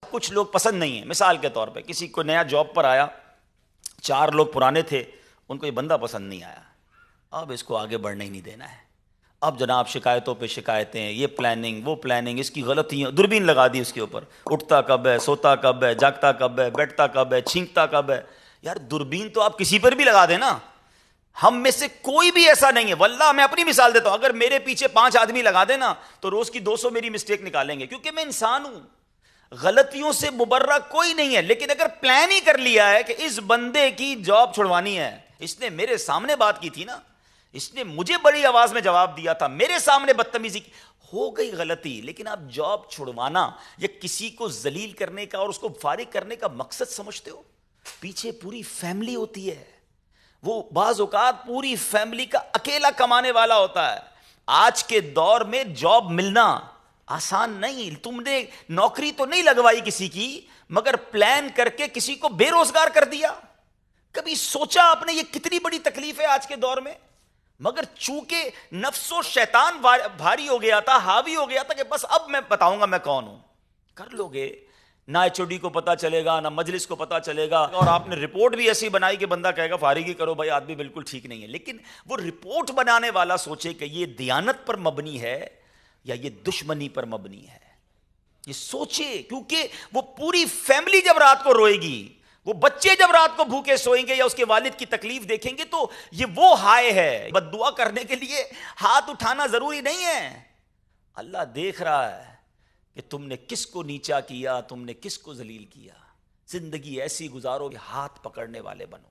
کچھ لوگ پسند نہیں ہیں. مثال کے طور پہ کسی کو نیا جاب پر آیا, 4 لوگ پرانے تھے, ان کو یہ بندہ پسند نہیں آیا, اب اس کو آگے بڑھنے ہی نہیں دینا ہے. اب جناب شکایتوں پہ شکایتیں, یہ پلاننگ وہ پلاننگ, اس کی غلطیاں, دوربین لگا دی اس کے اوپر, اٹھتا کب ہے, سوتا کب ہے, جاگتا کب ہے, بیٹھتا کب ہے, چھینکتا کب ہے. یار دوربین تو آپ کسی پر بھی لگا دیں نا. ہم میں سے کوئی بھی ایسا نہیں ہے, واللہ میں اپنی مثال دیتا ہوں, اگر میرے پیچھے 5 آدمی لگا دینا تو روز کی 200 میری مسٹیک نکالیں گے, کیونکہ میں انسان ہوں, غلطیوں سے مبرہ کوئی نہیں ہے. لیکن اگر پلان ہی کر لیا ہے کہ اس بندے کی جاب چھڑوانی ہے, اس نے میرے سامنے بات کی تھی نا, اس نے مجھے بڑی آواز میں جواب دیا تھا, میرے سامنے بدتمیزی کی, ہو گئی غلطی. لیکن آپ جاب چھڑوانا یا کسی کو ذلیل کرنے کا اور اس کو فارغ کرنے کا مقصد سمجھتے ہو؟ پیچھے پوری فیملی ہوتی ہے, وہ بعض اوقات پوری فیملی کا اکیلا کمانے والا ہوتا ہے. آج کے دور میں جاب ملنا آسان نہیں. تم نے نوکری تو نہیں لگوائی کسی کی, مگر پلان کر کے کسی کو بے روزگار کر دیا. کبھی سوچا آپ نے یہ کتنی بڑی تکلیف ہے آج کے دور میں؟ مگر چونکہ نفس و شیطان بھاری ہو گیا تھا, حاوی ہو گیا تھا کہ بس اب میں بتاؤں گا میں کون ہوں. کر لو گے, نہ ایچ او ڈی کو پتا چلے گا, نہ مجلس کو پتا چلے گا, اور آپ نے رپورٹ بھی ایسی بنائی کہ بندہ کہے گا فارغ ہی کرو بھائی, آدمی بالکل ٹھیک نہیں ہے. لیکن وہ رپورٹ بنانے والا سوچے کہ یہ دیانت پر مبنی ہے یا یہ دشمنی پر مبنی ہے, یہ سوچے. کیونکہ وہ پوری فیملی جب رات کو روئے گی, وہ بچے جب رات کو بھوکے سوئیں گے یا اس کے والد کی تکلیف دیکھیں گے, تو یہ وہ ہائے ہے. بد دعا کرنے کے لیے ہاتھ اٹھانا ضروری نہیں ہے. اللہ دیکھ رہا ہے کہ تم نے کس کو نیچا کیا, تم نے کس کو ذلیل کیا. زندگی ایسی گزارو کہ ہاتھ پکڑنے والے بنو.